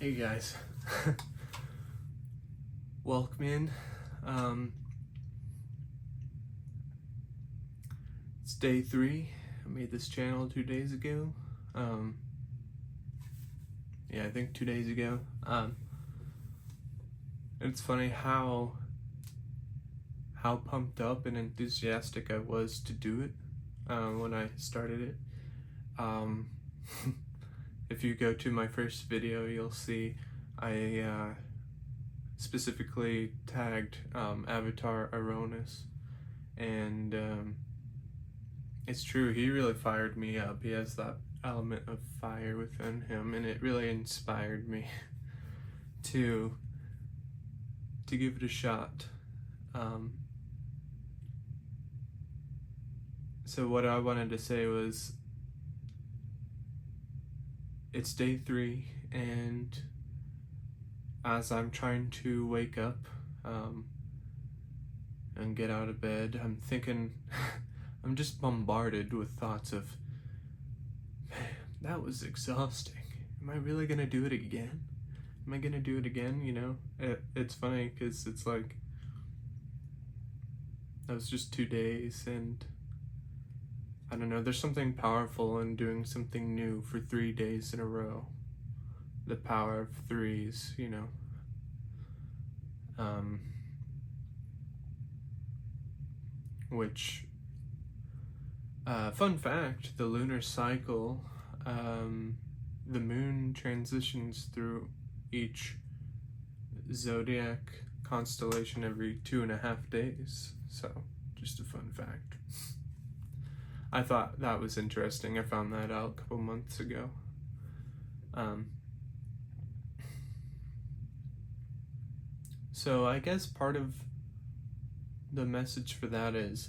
Hey guys, welcome in. It's day 3. I made this channel 2 days ago. Yeah, I think 2 days ago. It's funny how pumped up and enthusiastic I was to do it when I started it. If you go to my first video, you'll see I specifically tagged Avatar Aronis, and it's true, he really fired me up. He has that element of fire within him, and it really inspired me to give it a shot. So what I wanted to say was, it's day 3, and as I'm trying to wake up and get out of bed, I'm thinking, I'm just bombarded with thoughts of, man, that was exhausting. Am I really gonna do it again? Am I gonna do it again? You know, it's funny because it's like, that was just 2 days, and I don't know, there's something powerful in doing something new for 3 days in a row. The power of threes, you know. Which, fun fact, the lunar cycle, the moon transitions through each zodiac constellation every 2.5 days. So, just a fun fact. I thought that was interesting. I found that out a couple months ago. So I guess part of the message for that is,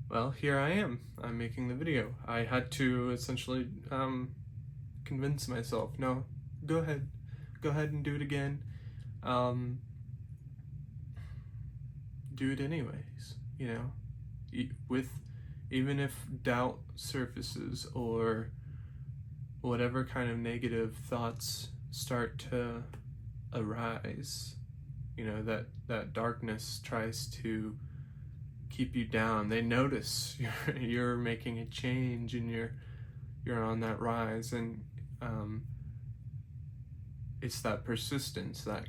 well, here I am. I'm making the video. I had to essentially convince myself, no, go ahead and do it again. Do it anyways, you know, even if doubt surfaces or whatever kind of negative thoughts start to arise, you know, that darkness tries to keep you down. They notice you're making a change and you're on that rise, and it's that persistence, that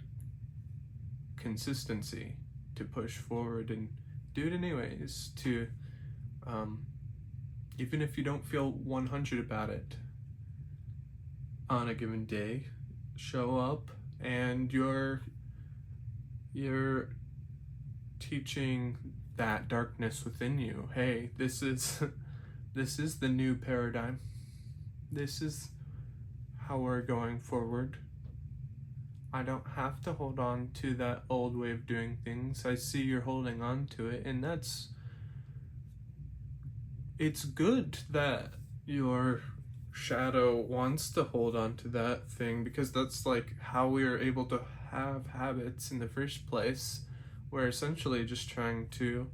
consistency to push forward and do it anyways, to even if you don't feel 100 about it on a given day, show up, and you're teaching that darkness within you, hey, this is the new paradigm. This is how we're going forward. I don't have to hold on to that old way of doing things. I see you're holding on to it, and it's good that your shadow wants to hold on to that thing, because that's like how we are able to have habits in the first place. We're essentially just trying to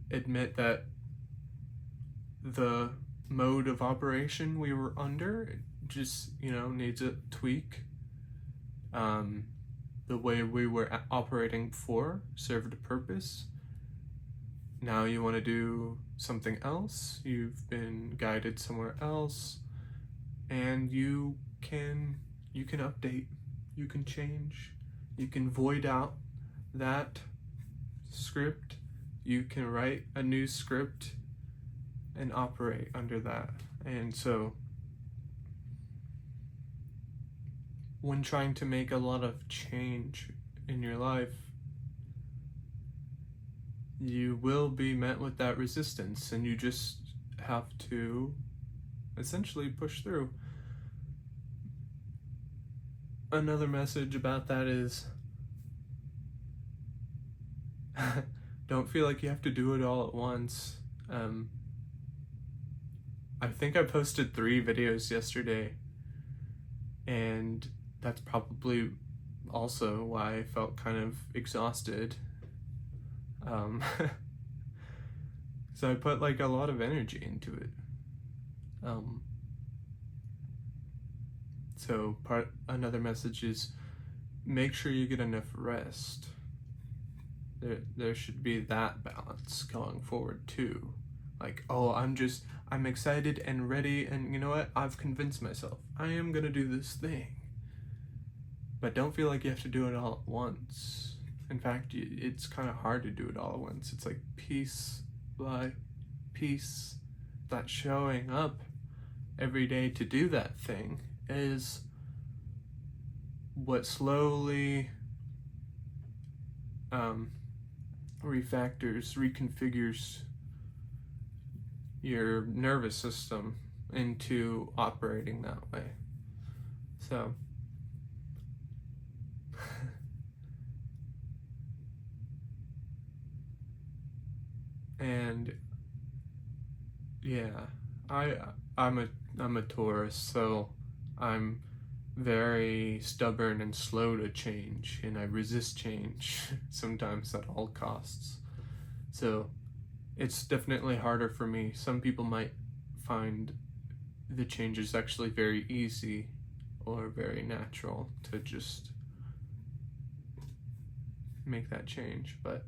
admit that the mode of operation we were under just, you know, needs a tweak. The way we were operating before served a purpose. Now you want to do something else. You've been guided somewhere else, and you can update, you can change, you can void out that script, you can write a new script and operate under that. And so when trying to make a lot of change in your life, you will be met with that resistance, and you just have to essentially push through. Another message about that is, don't feel like you have to do it all at once. I think I posted 3 videos yesterday, and that's probably also why I felt kind of exhausted. So I put like a lot of energy into it. So another message is make sure you get enough rest. There should be that balance going forward too. Like, oh, I'm excited and ready, and you know what? I've convinced myself I am gonna do this thing. But don't feel like you have to do it all at once. In fact, it's kind of hard to do it all at once. It's like piece by piece. That showing up every day to do that thing is what slowly reconfigures your nervous system into operating that way. So and yeah, I'm a Taurus, so I'm very stubborn and slow to change, and I resist change sometimes at all costs. So it's definitely harder for me. Some people might find the changes actually very easy or very natural to just make that change, but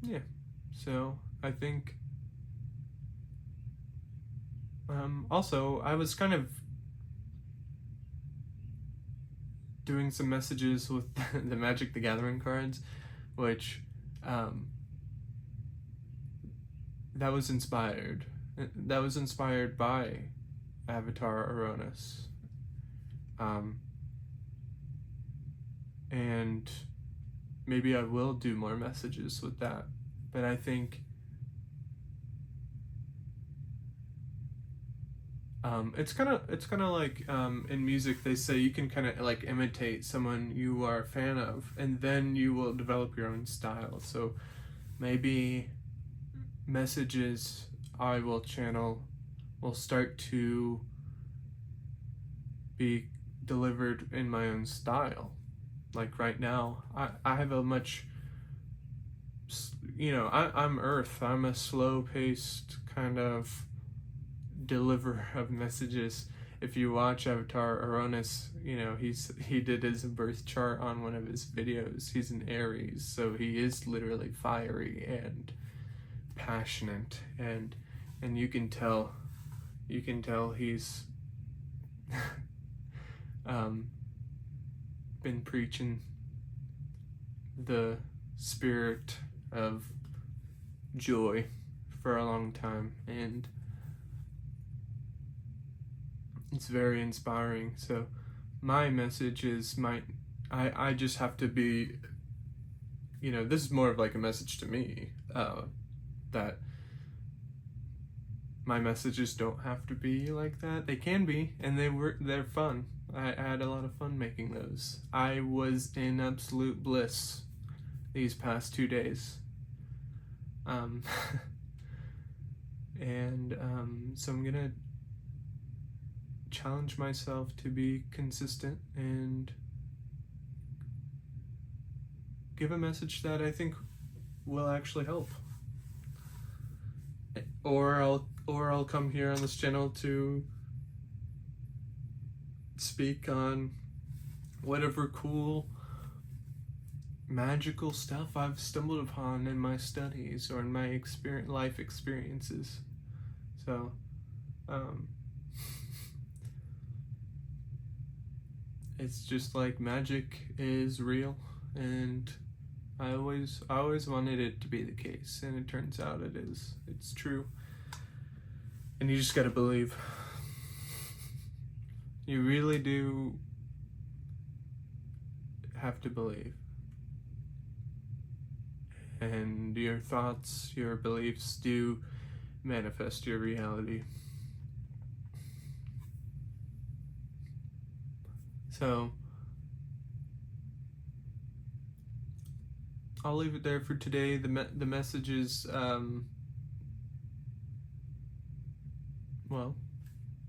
yeah. So I think also I was kind of doing some messages with the Magic the Gathering cards, which that was inspired by Avatar Aronis, and maybe I will do more messages with that. But I think it's kind of like in music they say you can kind of like imitate someone you are a fan of, and then you will develop your own style. So maybe messages I will channel will start to be delivered in my own style. Like right now, I have a much, I'm Earth. I'm a slow-paced kind of deliverer of messages. If you watch Avatar Aronis, he did his birth chart on one of his videos. He's an Aries, so he is literally fiery and passionate, and you can tell he's been preaching the spirit of joy for a long time, and it's very inspiring. So my message is I just have to be, this is more of like a message to me, that my messages don't have to be like that. They can be, and they're fun. I had a lot of fun making those. I was in absolute bliss these past 2 days. And so I'm gonna challenge myself to be consistent and give a message that I think will actually help. Or I'll come here on this channel to speak on whatever cool magical stuff I've stumbled upon in my studies or in my life experiences. So it's just like magic is real, and I always wanted it to be the case, and it turns out it is. It's true. And you just gotta believe. You really do have to believe. And your thoughts, your beliefs do manifest your reality. So I'll leave it there for today. The message is, well,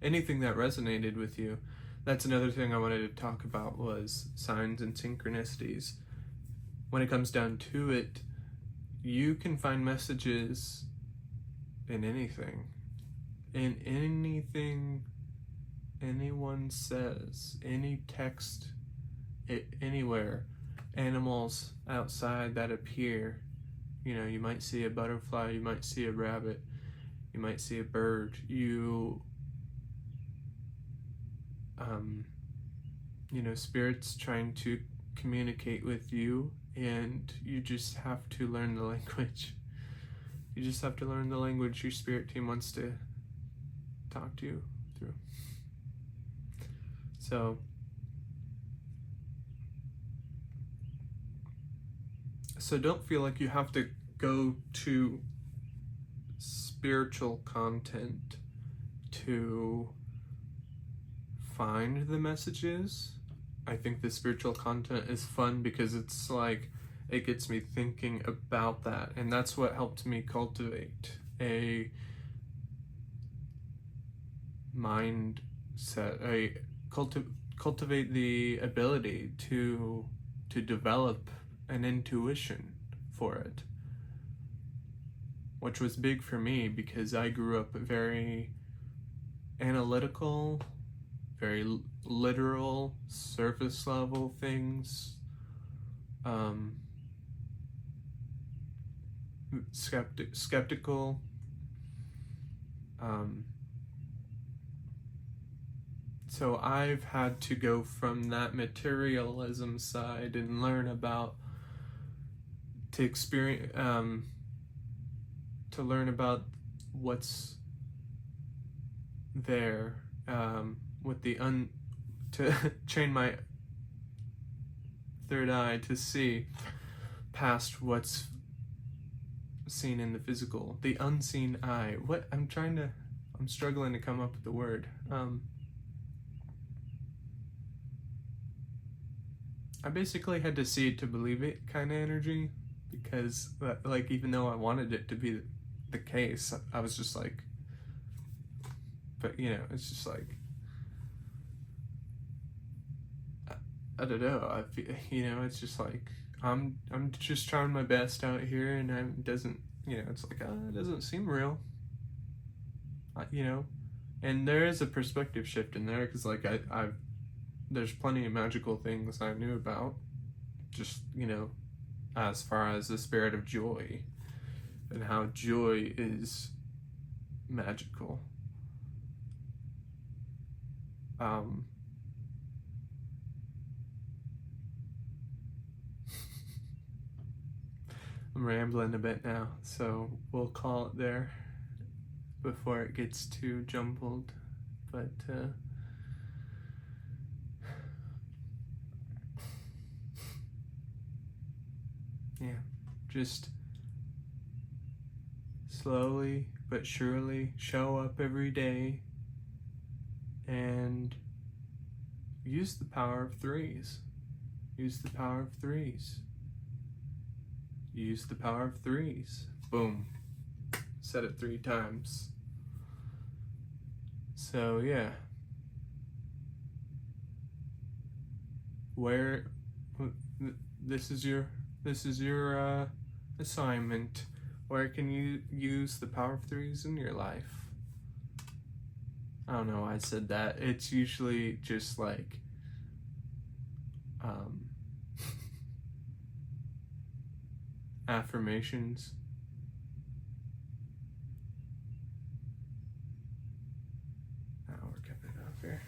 anything that resonated with you. That's another thing I wanted to talk about, was signs and synchronicities. When it comes down to it, you can find messages in anything. In anything anyone says, any text, anywhere, animals outside that appear. You know, you might see a butterfly, you might see a rabbit, you might see a bird. You know, spirits trying to communicate with you, and you just have to learn the language. You just have to learn the language your spirit team wants to talk to you through. So don't feel like you have to go to spiritual content to find the messages. I think the spiritual content is fun because it's like, it gets me thinking about that, and that's what helped me cultivate a mindset, cultivate the ability to develop an intuition for it, which was big for me because I grew up very analytical, very literal, surface level things, skeptical, so I've had to go from that materialism side and learn about, to experience, to learn about what's there, with the to train my third eye to see past what's seen in the physical, the unseen eye. I'm struggling to come up with the word. I basically had to see it to believe it kind of energy, because like, even though I wanted it to be the case, I was just like, but you know, it's just like, I don't know, I feel, you know, it's just like, I'm just trying my best out here, and it doesn't, you know, it's like, it doesn't seem real, you know. And there is a perspective shift in there, because like, there's plenty of magical things I knew about, just, you know, as far as the spirit of joy and how joy is magical. I'm rambling a bit now, so we'll call it there before it gets too jumbled, but yeah, just slowly but surely show up every day and use the power of threes. Use the power of threes. Use the power of threes. Boom. Said it 3 times. So yeah. This is your assignment. Where can you use the power of threes in your life? I don't know why I said that. It's usually just like affirmations. Now we're cutting it off here.